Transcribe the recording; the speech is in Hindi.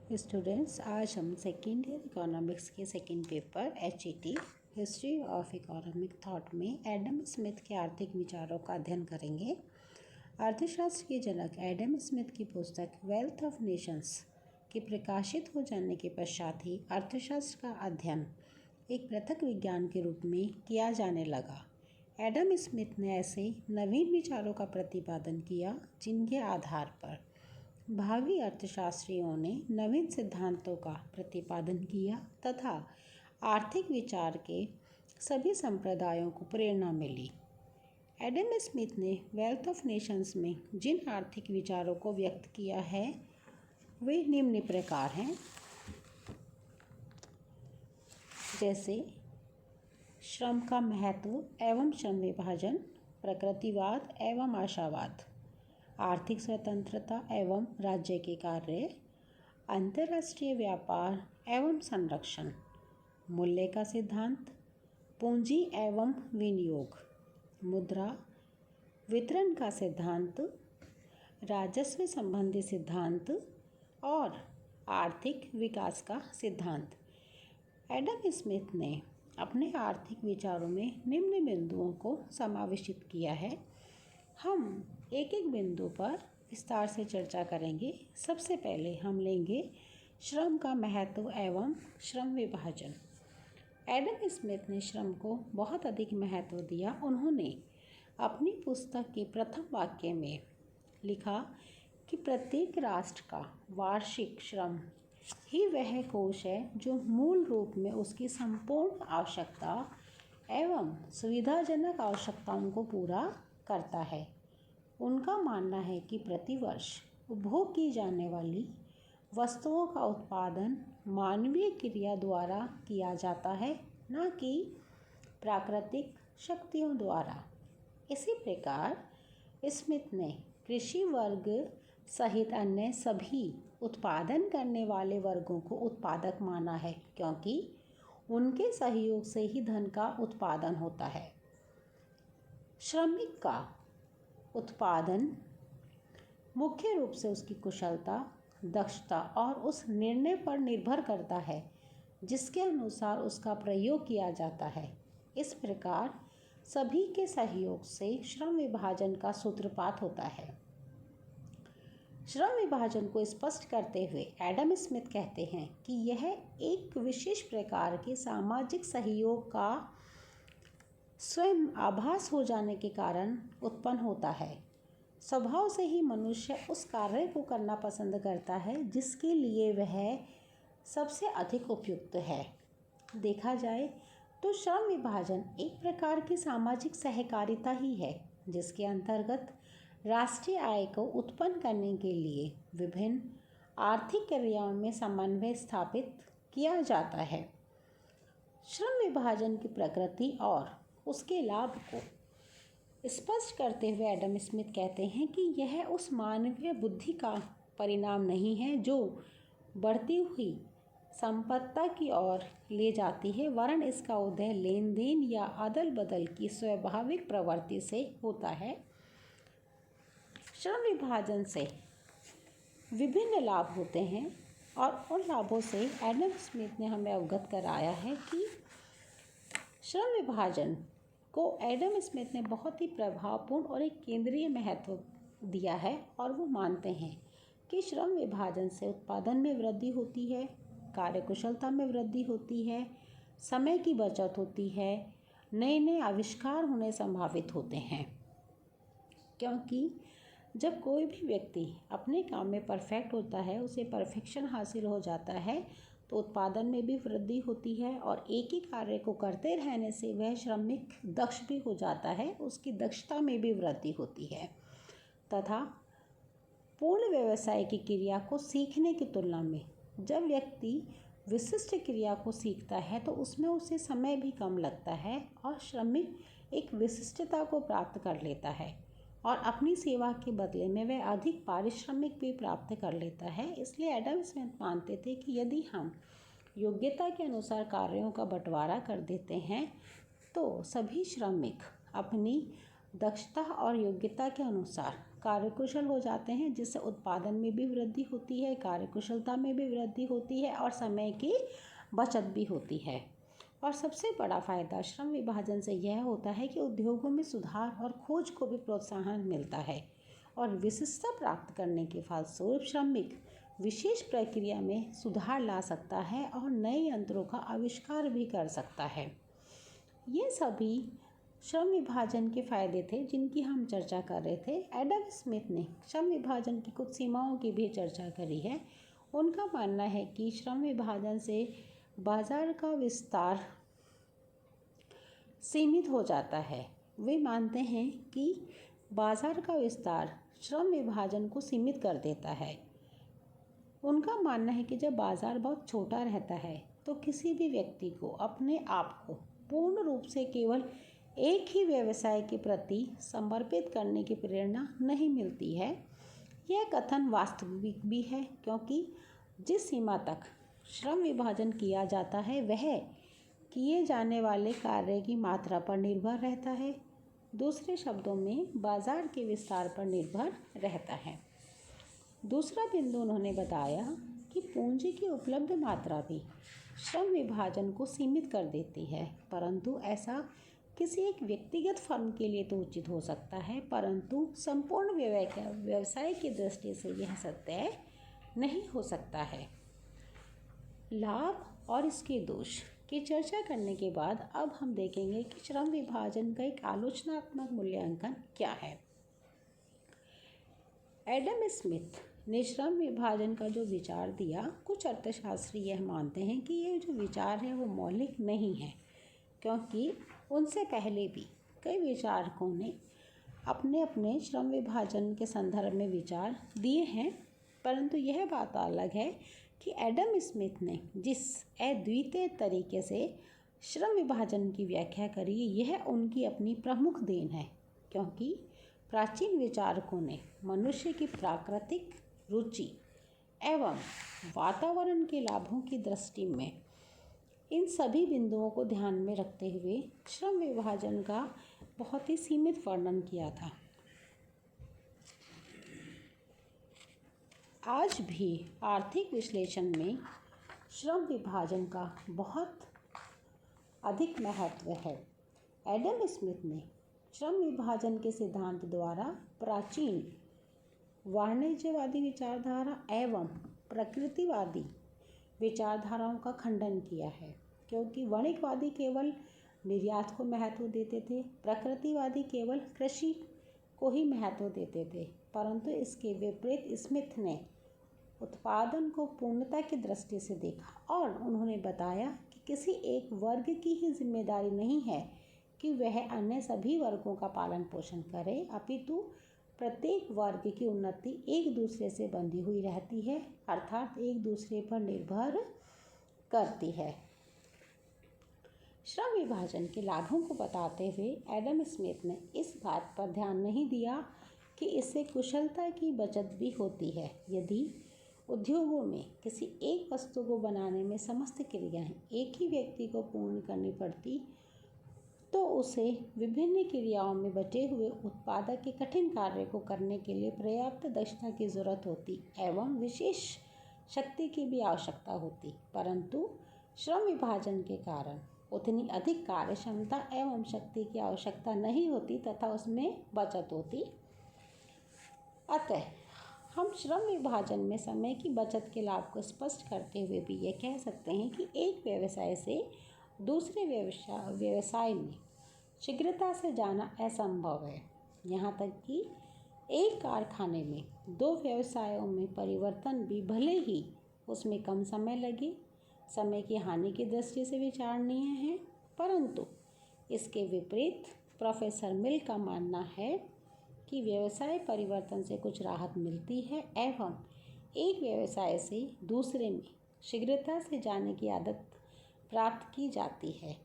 स्टूडेंट्स, आज हम सेकेंड ईयर इकोनॉमिक्स के second paper HET history of economic thought में एडम स्मिथ के आर्थिक विचारों का अध्ययन करेंगे। अर्थशास्त्र के जनक एडम स्मिथ की पुस्तक वेल्थ ऑफ नेशंस के प्रकाशित हो जाने के पश्चात ही अर्थशास्त्र का अध्ययन एक पृथक विज्ञान के रूप में किया जाने लगा। एडम स्मिथ ने ऐसे नवीन विचारों का प्रतिपादन किया जिनके आधार पर भावी अर्थशास्त्रियों ने नवीन सिद्धांतों का प्रतिपादन किया तथा आर्थिक विचार के सभी संप्रदायों को प्रेरणा मिली। एडम स्मिथ ने वेल्थ ऑफ नेशंस में जिन आर्थिक विचारों को व्यक्त किया है वे निम्न प्रकार हैं, जैसे श्रम का महत्व एवं श्रम विभाजन, प्रकृतिवाद एवं आशावाद, आर्थिक स्वतंत्रता एवं राज्य के कार्य, अंतर्राष्ट्रीय व्यापार एवं संरक्षण, मूल्य का सिद्धांत, पूंजी एवं विनियोग, मुद्रा वितरण का सिद्धांत, राजस्व संबंधी सिद्धांत और आर्थिक विकास का सिद्धांत। एडम स्मिथ ने अपने आर्थिक विचारों में निम्न बिंदुओं को समावेशित किया है। हम एक एक बिंदु पर विस्तार से चर्चा करेंगे। सबसे पहले हम लेंगे श्रम का महत्व एवं श्रम विभाजन। एडम स्मिथ ने श्रम को बहुत अधिक महत्व दिया। उन्होंने अपनी पुस्तक के प्रथम वाक्य में लिखा कि प्रत्येक राष्ट्र का वार्षिक श्रम ही वह कोश है जो मूल रूप में उसकी संपूर्ण आवश्यकता एवं सुविधाजनक आवश्यकताओं को पूरा करता है। उनका मानना है कि प्रतिवर्ष उपभोग की जाने वाली वस्तुओं का उत्पादन मानवीय क्रिया द्वारा किया जाता है, न कि प्राकृतिक शक्तियों द्वारा। इसी प्रकार स्मिथ ने कृषि वर्ग सहित अन्य सभी उत्पादन करने वाले वर्गों को उत्पादक माना है, क्योंकि उनके सहयोग से ही धन का उत्पादन होता है। श्रमिक का उत्पादन मुख्य रूप से उसकी कुशलता, दक्षता और उस निर्णय पर निर्भर करता है जिसके अनुसार उसका प्रयोग किया जाता है। इस प्रकार सभी के सहयोग से श्रम विभाजन का सूत्रपात होता है। श्रम विभाजन को स्पष्ट करते हुए एडम स्मिथ कहते हैं कि यह एक विशेष प्रकार के सामाजिक सहयोग का स्वयं आभास हो जाने के कारण उत्पन्न होता है। स्वभाव से ही मनुष्य उस कार्य को करना पसंद करता है जिसके लिए वह सबसे अधिक उपयुक्त है। देखा जाए तो श्रम विभाजन एक प्रकार की सामाजिक सहकारिता ही है, जिसके अंतर्गत राष्ट्रीय आय को उत्पन्न करने के लिए विभिन्न आर्थिक क्रियाओं में समन्वय स्थापित किया जाता है। श्रम विभाजन की प्रकृति और उसके लाभ को स्पष्ट करते हुए एडम स्मिथ कहते हैं कि यह उस मानवीय बुद्धि का परिणाम नहीं है जो बढ़ती हुई संपत्ति की ओर ले जाती है, वरन इसका उदय लेन देन या अदल बदल की स्वाभाविक प्रवृत्ति से होता है। श्रम विभाजन से विभिन्न लाभ होते हैं और उन लाभों से एडम स्मिथ ने हमें अवगत कराया है कि श्रम विभाजन को एडम स्मिथ ने बहुत ही प्रभावपूर्ण और एक केंद्रीय महत्व दिया है और वो मानते हैं कि श्रम विभाजन से उत्पादन में वृद्धि होती है, कार्यकुशलता में वृद्धि होती है, समय की बचत होती है, नए नए आविष्कार होने संभावित होते हैं। क्योंकि जब कोई भी व्यक्ति अपने काम में परफेक्ट होता है, उसे परफेक्शन हासिल हो जाता है, तो उत्पादन में भी वृद्धि होती है और एक ही कार्य को करते रहने से वह श्रमिक दक्ष भी हो जाता है, उसकी दक्षता में भी वृद्धि होती है तथा पूर्ण व्यवसाय की क्रिया को सीखने की तुलना में जब व्यक्ति विशिष्ट क्रिया को सीखता है तो उसमें उसे समय भी कम लगता है और श्रमिक एक विशिष्टता को प्राप्त कर लेता है और अपनी सेवा के बदले में वह अधिक पारिश्रमिक भी प्राप्त कर लेता है। इसलिए एडम स्मिथ मानते थे कि यदि हम योग्यता के अनुसार कार्यों का बंटवारा कर देते हैं तो सभी श्रमिक अपनी दक्षता और योग्यता के अनुसार कार्यकुशल हो जाते हैं, जिससे उत्पादन में भी वृद्धि होती है, कार्यकुशलता में भी वृद्धि होती है और समय की बचत भी होती है। और सबसे बड़ा फ़ायदा श्रम विभाजन से यह होता है कि उद्योगों में सुधार और खोज को भी प्रोत्साहन मिलता है और विशिष्टता प्राप्त करने के फलस्वरूप श्रमिक विशेष प्रक्रिया में सुधार ला सकता है और नए यंत्रों का आविष्कार भी कर सकता है। ये सभी श्रम विभाजन के फ़ायदे थे जिनकी हम चर्चा कर रहे थे। एडम स्मिथ ने श्रम विभाजन की कुछ सीमाओं की भी चर्चा करी है। उनका मानना है कि श्रम विभाजन से बाजार का विस्तार सीमित हो जाता है। वे मानते हैं कि बाजार का विस्तार श्रम विभाजन को सीमित कर देता है। उनका मानना है कि जब बाजार बहुत छोटा रहता है तो किसी भी व्यक्ति को अपने आप को पूर्ण रूप से केवल एक ही व्यवसाय के प्रति समर्पित करने की प्रेरणा नहीं मिलती है। यह कथन वास्तविक भी है, क्योंकि जिस सीमा तक श्रम विभाजन किया जाता है वह किए जाने वाले कार्य की मात्रा पर निर्भर रहता है। दूसरे शब्दों में बाजार के विस्तार पर निर्भर रहता है। दूसरा बिंदु उन्होंने बताया कि पूंजी की उपलब्ध मात्रा भी श्रम विभाजन को सीमित कर देती है, परंतु ऐसा किसी एक व्यक्तिगत फर्म के लिए तो उचित हो सकता है, परंतु संपूर्ण व्यवसाय की दृष्टि से यह सत्य नहीं हो सकता है। लाभ और इसके दोष की चर्चा करने के बाद अब हम देखेंगे कि श्रम विभाजन का एक आलोचनात्मक मूल्यांकन क्या है। एडम स्मिथ ने श्रम विभाजन का जो विचार दिया, कुछ अर्थशास्त्री यह मानते हैं कि ये जो विचार है वो मौलिक नहीं है, क्योंकि उनसे पहले भी कई विचारकों ने अपने अपने श्रम विभाजन के संदर्भ में विचार दिए हैं। परंतु यह बात अलग है कि एडम स्मिथ ने जिस अद्वितीय तरीके से श्रम विभाजन की व्याख्या करी, यह उनकी अपनी प्रमुख देन है, क्योंकि प्राचीन विचारकों ने मनुष्य की प्राकृतिक रुचि एवं वातावरण के लाभों की दृष्टि में इन सभी बिंदुओं को ध्यान में रखते हुए श्रम विभाजन का बहुत ही सीमित वर्णन किया था। आज भी आर्थिक विश्लेषण में श्रम विभाजन का बहुत अधिक महत्व है। एडम स्मिथ ने श्रम विभाजन के सिद्धांत द्वारा प्राचीन वाणिज्यवादी विचारधारा एवं प्रकृतिवादी विचारधाराओं का खंडन किया है, क्योंकि वाणिज्यवादी केवल निर्यात को महत्व देते थे, प्रकृतिवादी केवल कृषि को ही महत्व देते थे। परंतु इसके विपरीत स्मिथ ने उत्पादन को पूर्णता की दृष्टि से देखा और उन्होंने बताया कि किसी एक वर्ग की ही जिम्मेदारी नहीं है कि वह अन्य सभी वर्गों का पालन पोषण करे, अपितु प्रत्येक वर्ग की उन्नति एक दूसरे से बंधी हुई रहती है, अर्थात एक दूसरे पर निर्भर करती है। श्रम विभाजन के लाभों को बताते हुए एडम स्मिथ ने इस बात पर ध्यान नहीं दिया कि इससे कुशलता की बचत भी होती है। यदि उद्योगों में किसी एक वस्तु को बनाने में समस्त क्रियाएं एक ही व्यक्ति को पूर्ण करनी पड़ती तो उसे विभिन्न क्रियाओं में बचे हुए उत्पादक के कठिन कार्य को करने के लिए पर्याप्त दक्षता की जरूरत होती एवं विशेष शक्ति की भी आवश्यकता होती। परंतु श्रम विभाजन के कारण उतनी अधिक कार्य क्षमता एवं शक्ति की आवश्यकता नहीं होती तथा उसमें बचत होती। अतः हम श्रम विभाजन में समय की बचत के लाभ को स्पष्ट करते हुए भी ये कह सकते हैं कि एक व्यवसाय से दूसरे व्यवसाय में शीघ्रता से जाना असंभव है। यहाँ तक कि एक कारखाने में दो व्यवसायों में परिवर्तन भी भले ही उसमें कम समय लगे, समय की हानि की दृष्टि से विचारणीय है, परंतु इसके विपरीत प्रोफेसर मिल का मानना है कि व्यवसाय परिवर्तन से कुछ राहत मिलती है एवं एक व्यवसाय से दूसरे में शीघ्रता से जाने की आदत प्राप्त की जाती है।